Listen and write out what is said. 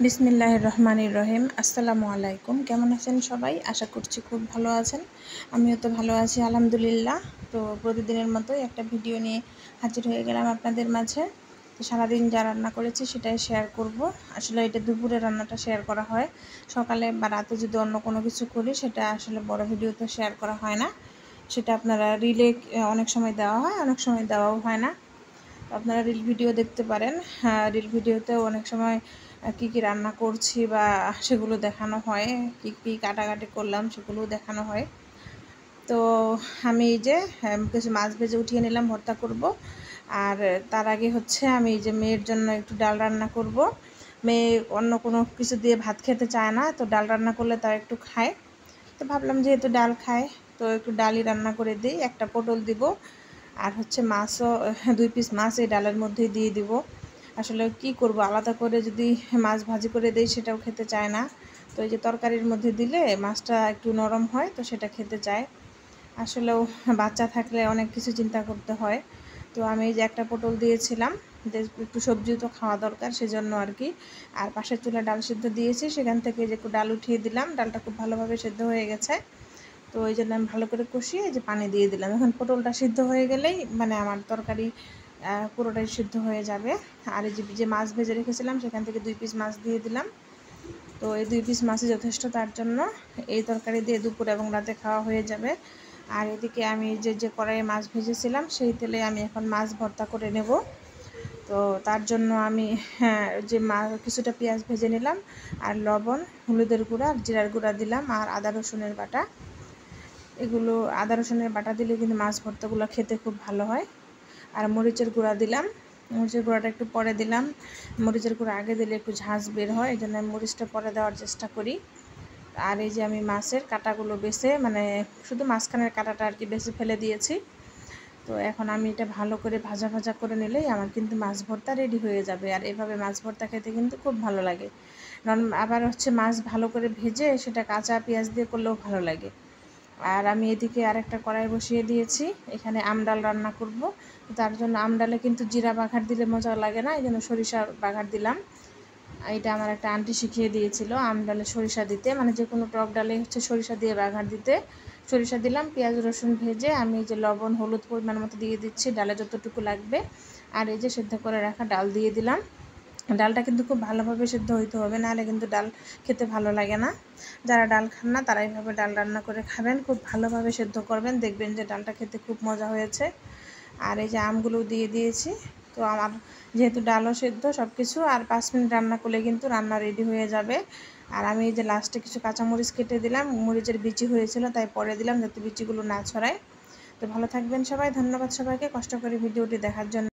বিসমিল্লাহির রহমানির রহিম। আসসালামু আলাইকুম। কেমন আছেন সবাই? আশা করছি খুব ভালো আছেন। আমিও তো ভালো আছি আলহামদুলিল্লাহ। তো প্রতিদিনের মতোই একটা ভিডিও নিয়ে হাজির হয়ে গেলাম আপনাদের মাঝে। তো সারাদিন যা রান্না করেছি সেটাই শেয়ার করব। আসলে এটা দুপুরে রান্নাটা শেয়ার করা হয়। সকালে বা রাতে যদি অন্য কোনো কিছু করি সেটা আসলে বড় ভিডিওতে শেয়ার করা হয় না। সেটা আপনারা রিলে অনেক সময় দেওয়া হয়, অনেক সময় দেওয়াও হয় না। আপনারা রিল ভিডিও দেখতে পারেন। রিল ভিডিওতেও অনেক সময় কী কী রান্না করছি বা সেগুলো দেখানো হয়, কী কী কাটাকাটি করলাম সেগুলোও দেখানো হয়। তো আমি এই যে কিছু মাছ ভেজে উঠিয়ে নিলাম, ভর্তা করব। আর তার আগে হচ্ছে আমি এই যে মেয়ের জন্য একটু ডাল রান্না করব। মেয়ে অন্য কোনো কিছু দিয়ে ভাত খেতে চায় না, তো ডাল রান্না করলে তার একটু খায়। তো ভাবলাম যেহেতু ডাল খায় তো একটু ডালই রান্না করে দিই। একটা পটল দিব, আর হচ্ছে মাছও 2 পিস মাছ এই ডালের মধ্যেই দিয়ে দিব। আসলে কি করব, আলাদা করে যদি মাছ ভাজি করে দেই সেটাও খেতে চায় না। তো এই যে তরকারির মধ্যে দিলে মাছটা একটু নরম হয়, তো সেটা খেতে চায়। আসলেও বাচ্চা থাকলে অনেক কিছু চিন্তা করতে হয়। তো আমি এই যে একটা পটল দিয়েছিলাম, যে একটু সবজিও তো খাওয়া দরকার সেজন্য আর কি। আর পাশের চুলায় ডাল সিদ্ধ দিয়েছি, সেখান থেকে যে একটু ডাল উঠিয়ে দিলাম। ডালটা খুব ভালোভাবে সেদ্ধ হয়ে গেছে। তো ওই জন্য আমি ভালো করে কষিয়ে এই যে পানি দিয়ে দিলাম। এখন পটলটা সিদ্ধ হয়ে গেলেই মানে আমার তরকারি পুরোটাই সিদ্ধ হয়ে যাবে। আর এই যে মাছ ভেজে রেখেছিলাম সেখান থেকে 2 পিস মাছ দিয়ে দিলাম। তো এই 2 পিস মাছই যথেষ্ট, তার জন্য এই তরকারি দিয়ে দুপুর এবং রাতে খাওয়া হয়ে যাবে। আর এদিকে আমি যে কড়াইয়ে মাছ ভেজেছিলাম সেই তেলে আমি এখন মাছ ভর্তা করে নেব। তো তার জন্য আমি যে কিছুটা পেঁয়াজ ভেজে নিলাম, আর লবণ, হলুদের গুঁড়া আর জিরার গুঁড়া দিলাম, আর আদা রসুনের বাটা। এগুলো আদা রসুনের বাটা দিলে কিন্তু মাছ ভর্তাগুলো খেতে খুব ভালো হয়। আর মরিচের গুঁড়া দিলাম। মরিচের গুঁড়াটা একটু পরে দিলাম। মরিচের গুঁড়া আগে দিলে একটু ঝাঁঝ বের হয়, এই জন্য আমি মরিচটা পরে দেওয়ার চেষ্টা করি। আর এই যে আমি মাছের কাঁটাগুলো বেছে মানে শুধু মাঝখানের কাঁটাটা আর কি বেছে ফেলে দিয়েছি। তো এখন আমি এটা ভালো করে ভাজা ভাজা করে নিলেই আমার কিন্তু মাছ ভর্তা রেডি হয়ে যাবে। আর এভাবে মাছ ভর্তা খেতে কিন্তু খুব ভালো লাগে। আবার হচ্ছে মাছ ভালো করে ভেজে সেটা কাঁচা পেঁয়াজ দিয়ে করলেও ভালো লাগে। আর আমি এদিকে আরেকটা কড়াই বসিয়ে দিয়েছি, এখানে আমডাল রান্না করব। তার জন্য আমডালে কিন্তু জিরা বাঘার দিলে মজা লাগে না, এই জন্য সরিষা বাঘার দিলাম। এটা আমার একটা আন্টি শিখিয়ে দিয়েছিল আমডালে সরিষা দিতে, মানে যে কোনো টক ডালে হচ্ছে সরিষা দিয়ে বাঘার দিতে। সরিষা দিলাম, পেঁয়াজ রসুন ভেজে আমি যে লবণ হলুদ পরিমাণ মতো দিয়ে দিচ্ছি, ডালে যতটুকু লাগবে। আর এই যে সেদ্ধ করে রাখা ডাল দিয়ে দিলাম। ডালটা কিন্তু খুব ভালোভাবে সেদ্ধ হইতে হবে, নাহলে কিন্তু ডাল খেতে ভালো লাগে না। যারা ডাল খান না তারা এইভাবে ডাল রান্না করে খাবেন, খুব ভালোভাবে সেদ্ধ করবেন, দেখবেন যে ডালটা খেতে খুব মজা হয়েছে। আর এই যে আমগুলো দিয়ে দিয়েছি। তো আমার যেহেতু ডালও সেদ্ধ সব কিছু, আর 5 মিনিট রান্না করলে কিন্তু রান্না রেডি হয়ে যাবে। আর আমি এই যে লাস্টে কিছু কাঁচামরিচ কেটে দিলাম, মরিচের বিচি হয়েছিল তাই পরে দিলাম যাতে বিচিগুলো না ছড়ায়। তো ভালো থাকবেন সবাই। ধন্যবাদ সবাইকে কষ্ট করে ভিডিওটি দেখার জন্য।